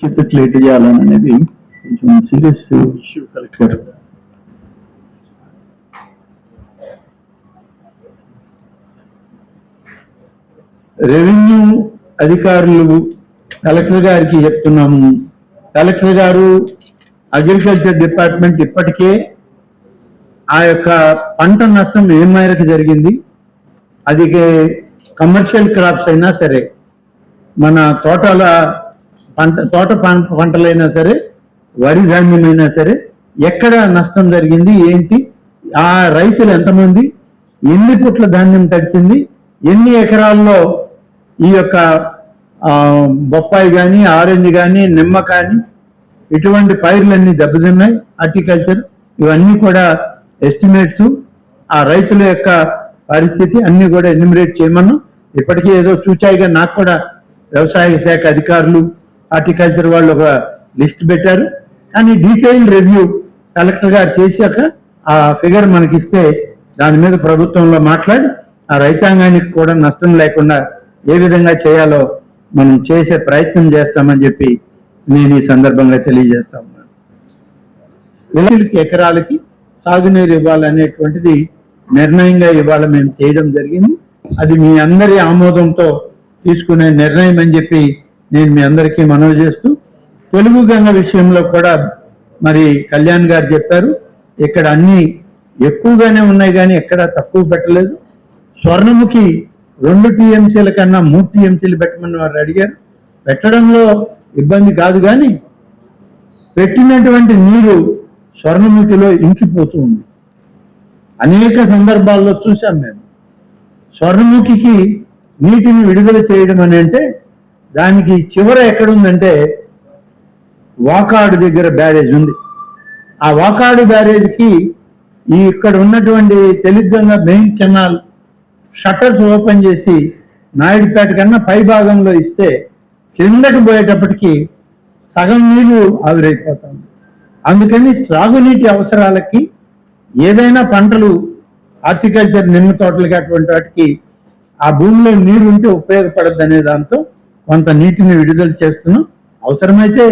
Clear చేయాలనేది కొంచెం serious issue collector. Revenue అధికారులు కలెక్టర్ గారికి చెప్తున్నాము, కలెక్టర్ గారు అగ్రికల్చర్ డిపార్ట్మెంట్ ఇప్పటికే ఆ యొక్క పంట నష్టం ఏ మేరకు జరిగింది, అది కమర్షియల్ క్రాప్స్ అయినా సరే, మన తోట పంటలైనా సరే, వరి ధాన్యమైనా సరే, ఎక్కడ నష్టం జరిగింది ఏంటి, ఆ రైతులు ఎంతమంది, ఎన్ని పుట్ల ధాన్యం తడిచింది, ఎన్ని ఎకరాల్లో ఈ యొక్క బొప్పాయి కానీ, ఆరెంజ్ కానీ, నిమ్మ కానీ, ఇటువంటి పైర్లన్నీ దెబ్బతిన్నాయి, హార్టికల్చర్ ఇవన్నీ కూడా ఎస్టిమేట్స్, ఆ రైతుల యొక్క పరిస్థితి అన్ని కూడా ఎన్యూమరేట్ చేయమన్నాం. ఇప్పటికీ ఏదో చూచాయిగా నాకు కూడా వ్యవసాయ శాఖ అధికారులు, హార్టికల్చర్ వాళ్ళు ఒక లిస్ట్ పెట్టారు. కానీ డీటెయిల్డ్ రివ్యూ కలెక్టర్ గారు చేశాక ఆ ఫిగర్ మనకిస్తే దాని మీద ప్రభుత్వంలో మాట్లాడి ఆ రైతాంగానికి కూడా నష్టం లేకుండా ఏ విధంగా చేయాలో మనం చేసే ప్రయత్నం చేస్తామని చెప్పి నేను ఈ సందర్భంగా తెలియజేస్తా ఉన్నాను. విలేజ్లకి ఎకరాలకి సాగునీరు ఇవ్వాలనేటువంటిది నిర్ణయంగా ఇవాళ మేము చేయడం జరిగింది. అది మీ అందరి ఆమోదంతో తీసుకునే నిర్ణయం అని చెప్పి నేను మీ అందరికీ మనవి చేస్తూ, తెలుగు గంగ విషయంలో కూడా మరి కళ్యాణ్ గారు చెప్పారు, ఇక్కడ అన్ని ఎక్కువగానే ఉన్నాయి కానీ ఎక్కడ తక్కువ పెట్టలేదు. స్వర్ణముఖి 2 టీఎంసీల కన్నా 3 టీఎంసీలు పెట్టమని వారు అడిగారు. పెట్టడంలో ఇబ్బంది కాదు, కానీ పెట్టినటువంటి నీరు స్వర్ణముఖిలో ఇంకిపోతూ ఉంది. అనేక సందర్భాల్లో చూశాం మేము. స్వర్ణముఖికి నీటిని విడుదల చేయడం అని అంటే దానికి చివర ఎక్కడుందంటే వాకాడు దగ్గర బ్యారేజ్ ఉంది. ఆ వాకాడు బ్యారేజ్కి ఇక్కడ ఉన్నటువంటి తెలుగంగా మెయిన్ కెనాల్ షట్టర్స్ ఓపెన్ చేసి నాయుడుపేట కన్నా పై భాగంలో ఇస్తే కిందకి పోయేటప్పటికి సగం నీళ్లు ఆవిరైపోతుంది. అందుకని త్రాగునీటి అవసరాలకి ఏదైనా పంటలు, హార్టికల్చర్, నిమ్మ తోటలకి అటువంటి వాటికి ఆ భూమిలో నీరు ఉంటే ఉపయోగపడద్దు అనే దాంతో కొంత నీటిని విడుదల చేస్తున్నాం. అవసరమైతే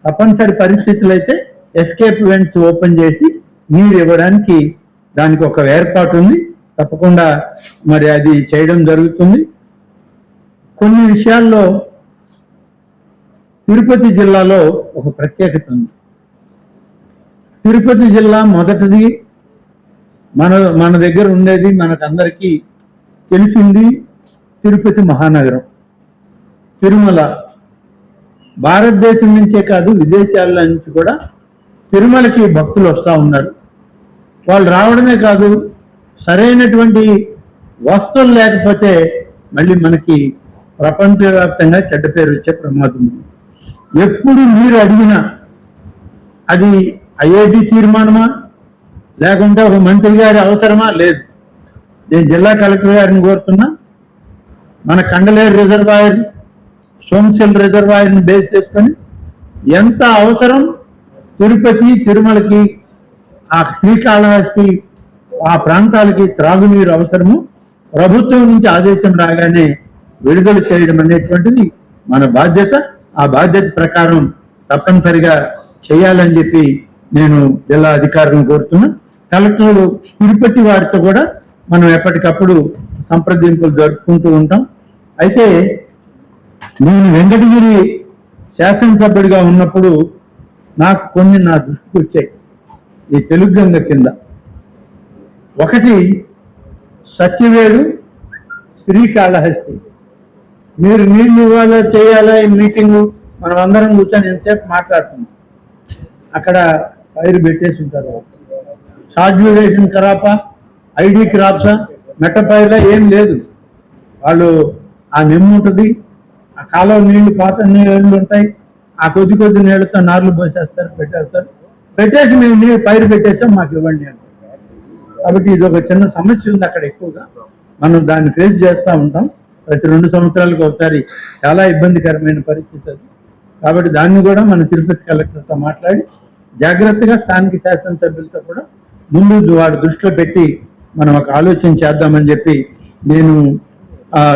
తప్పనిసరి పరిస్థితులు అయితే ఎస్కేప్ వెంట్స్ ఓపెన్ చేసి నీరు ఇవ్వడానికి దానికి ఒక ఏర్పాటు ఉంది. తప్పకుండా మరి అది చేయడం జరుగుతుంది. కొన్ని విషయాల్లో తిరుపతి జిల్లాలో ఒక ప్రత్యేకత ఉంది. తిరుపతి జిల్లా మొదటిది మన దగ్గర ఉండేది, మనకందరికీ తెలిసింది తిరుపతి మహానగరం. తిరుమల భారతదేశం నుంచే కాదు విదేశాల నుంచి కూడా తిరుమలకి భక్తులు వస్తూ ఉన్నారు. వాళ్ళు రావడమే కాదు, సరైనటువంటి వస్తువులు లేకపోతే మళ్ళీ మనకి ప్రపంచవ్యాప్తంగా చెడ్డ పేరు వచ్చే ప్రమాదం ఉంది. ఎప్పుడు మీరు అడిగినా అది ఐఐటి తీర్మానమా లేకుంటే ఒక మంత్రి గారి అవసరమా లేదు. నేను జిల్లా కలెక్టర్ గారిని కోరుతున్నా, మన కండలేరు రిజర్వాయర్, సోమశిల రిజర్వాయర్ని బేస్ చేసుకొని ఎంత అవసరం తిరుపతి, తిరుమలకి, ఆ శ్రీకాళహస్తి, ఆ ప్రాంతాలకి త్రాగునీరు అవసరము ప్రభుత్వం నుంచి ఆదేశం రాగానే విడుదల చేయడం అనేటువంటిది మన బాధ్యత. ఆ బాధ్యత ప్రకారం తప్పనిసరిగా చేయాలని చెప్పి నేను జిల్లా అధికారులను కోరుతున్నా. కలెక్టర్లు తిరుపతి వారితో కూడా మనం ఎప్పటికప్పుడు సంప్రదింపులు జరుపుకుంటూ ఉంటాం. అయితే నేను వెంకటగిరి శాసనసభ్యుడిగా ఉన్నప్పుడు నాకు కొన్ని నా దృష్టికి వచ్చాయి ఈ తెలుగు గంగ కింద. ఒకటి సత్యవేడు, శ్రీకాళహస్తి. మీరు నీళ్ళు ఇవ్వాలా చేయాలా ఈ మీటింగు మనం అందరం కూర్చొని ఎంతసేపు మాట్లాడుతున్నాం. అక్కడ పైరు పెట్టేసి ఉంటారు. షార్ట్ డ్యూరేషన్ క్రాపా, ఐడి క్రాప్సా, మెట్ట పైర్లా ఏం లేదు. వాళ్ళు ఆ నిమ్మ ఉంటుంది, ఆ కాలువ నీళ్లు, పాత నీళ్ళు ఉంటాయి, ఆ కొద్ది కొద్ది నీళ్ళతో నార్లు పోసేస్తారు, పెట్టేస్తారు. పెట్టేసి మేము నీళ్ళు పైరు పెట్టేసాం, మాకు ఇవ్వండి అంటే. కాబట్టి ఇది ఒక చిన్న సమస్య ఉంది అక్కడ. ఎక్కువగా మనం దాన్ని ఫేస్ చేస్తూ ఉంటాం. ప్రతి 2 సంవత్సరాలకు ఒకసారి చాలా ఇబ్బందికరమైన పరిస్థితి అది. కాబట్టి దాన్ని కూడా మన తిరుపతి కలెక్టర్తో మాట్లాడి జాగ్రత్తగా స్థానిక శాసనసభ్యులతో కూడా ముందు వాడి దృష్టిలో పెట్టి మనం ఒక ఆలోచన చేద్దామని చెప్పి నేను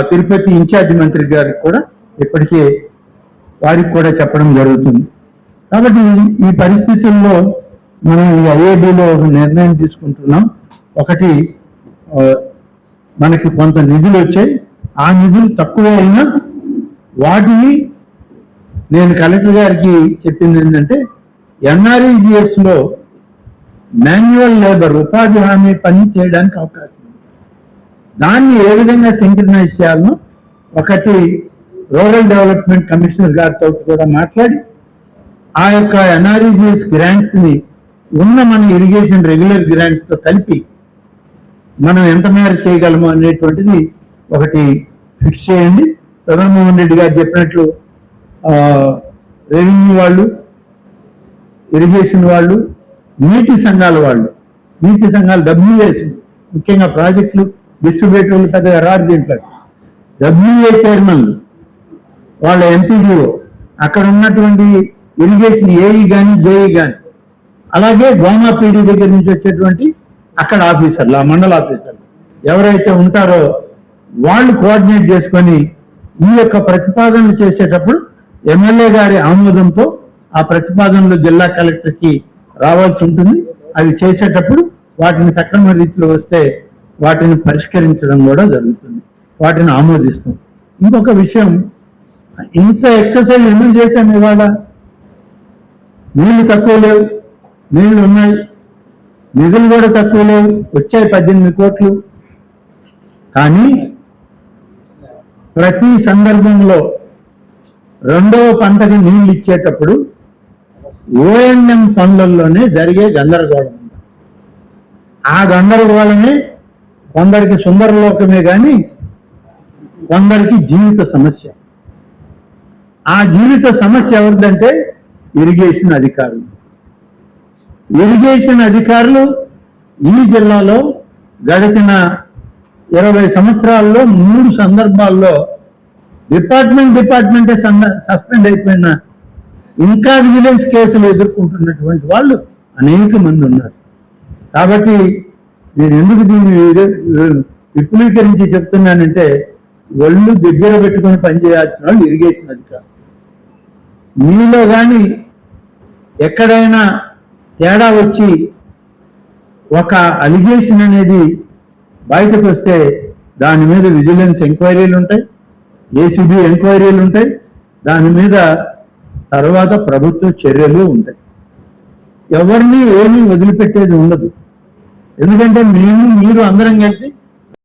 తిరుపతి ఇన్ఛార్జి మంత్రి గారికి కూడా ఇప్పటికే వారికి కూడా చెప్పడం జరుగుతుంది. కాబట్టి ఈ పరిస్థితుల్లో మనం ఈ ఐఐబిలో ఒక నిర్ణయం తీసుకుంటున్నాం. ఒకటి, మనకి కొంత నిధులు వచ్చాయి. ఆ నిధులు తక్కువ అయినా వాటిని నేను కలెక్టర్ గారికి చెప్పింది ఏంటంటే, ఎన్ఆర్ఈజిఎస్లో మాన్యువల్ లేబర్ ఉపాధి హామీ పని చేయడానికి అవకాశం ఉంది. దాన్ని ఏ విధంగా సింక్రనైజ్ చేయాలనో ఒకటి రూరల్ డెవలప్మెంట్ కమిషనర్ గారితో కూడా మాట్లాడి ఆ యొక్క ఎన్ఆర్ఈజిఎస్ గ్రాంట్స్ ని ఉన్న మన ఇరిగేషన్ రెగ్యులర్ గ్రాంట్స్ తో కలిపి మనం ఎంత మేర చేయగలము అనేటువంటిది ఒకటి ఫిక్స్ చేయండి. జగన్మోహన్ రెడ్డి గారు చెప్పినట్లు రెవెన్యూ వాళ్ళు, ఇరిగేషన్ వాళ్ళు, నీటి సంఘాల WS ముఖ్యంగా ప్రాజెక్టులు డిస్ట్రిబ్యూటర్లు పెద్దగా రారు దీంట్లో. WA చైర్మన్లు, వాళ్ళ ఎంపీడీఓ, అక్కడ ఉన్నటువంటి ఇరిగేషన్ ఏఈ కానీ జేఈ కానీ, అలాగే గోమా పీడీ దగ్గర నుంచి వచ్చేటువంటి అక్కడ ఆఫీసర్లు, ఆ మండల ఆఫీసర్లు ఎవరైతే ఉంటారో వాళ్ళు కోఆర్డినేట్ చేసుకొని ఈ యొక్క ప్రతిపాదనలు చేసేటప్పుడు ఎమ్మెల్యే గారి ఆమోదంతో ఆ ప్రతిపాదనలు జిల్లా కలెక్టర్కి రావాల్సి ఉంటుంది. అవి చేసేటప్పుడు వాటిని సక్రమ రీతిలో వస్తే వాటిని పరిష్కరించడం కూడా జరుగుతుంది, వాటిని ఆమోదిస్తాం. ఇంకొక విషయం, ఇంత ఎక్సర్సైజ్ ఎందుకు చేశాను ఇవాళ? నీళ్లు తక్కువ లేవు, నీళ్లు ఉన్నాయి, నిధులు కూడా తక్కువ లేవు, వచ్చాయి 18 కోట్లు. కానీ ప్రతి సందర్భంలో రెండవ పంటకి నీళ్లు ఇచ్చేటప్పుడు ఓఎన్ఎం పనులలోనే జరిగే గందరగోళం. ఆ గందరగోళమే కొందరికి సుందరలోకమే కానీ కొందరికి జీవిత సమస్య. ఆ జీవిత సమస్య ఎవరిదంటే ఇరిగేషన్ అధికారులు. ఇరిగేషన్ అధికారులు ఈ జిల్లాలో గడిచిన 20 సంవత్సరాల్లో 3 సందర్భాల్లో డిపార్ట్మెంటే సస్పెండ్ అయిపోయిన, ఇంకా విజిలెన్స్ కేసులు ఎదుర్కొంటున్నటువంటి వాళ్ళు అనేక మంది ఉన్నారు. కాబట్టి నేను ఎందుకు దీన్ని విపులీకరించి చెప్తున్నానంటే, ఒళ్ళు దగ్గర పెట్టుకొని పనిచేయాల్సిన వాళ్ళు ఇరిగేషన్ అధికారులు. మీలో కానీ ఎక్కడైనా తేడా వచ్చి ఒక అలిగేషన్ అనేది బయటకు వస్తే దాని మీద విజిలెన్స్ ఎంక్వైరీలు ఉంటాయి, ఏసీబీ ఎంక్వైరీలు ఉంటాయి, దాని మీద తర్వాత ప్రభుత్వ చర్యలు ఉంటాయి. ఎవరిని ఏమీ వదిలిపెట్టేది ఉండదు. ఎందుకంటే మీరు అందరం కలిసి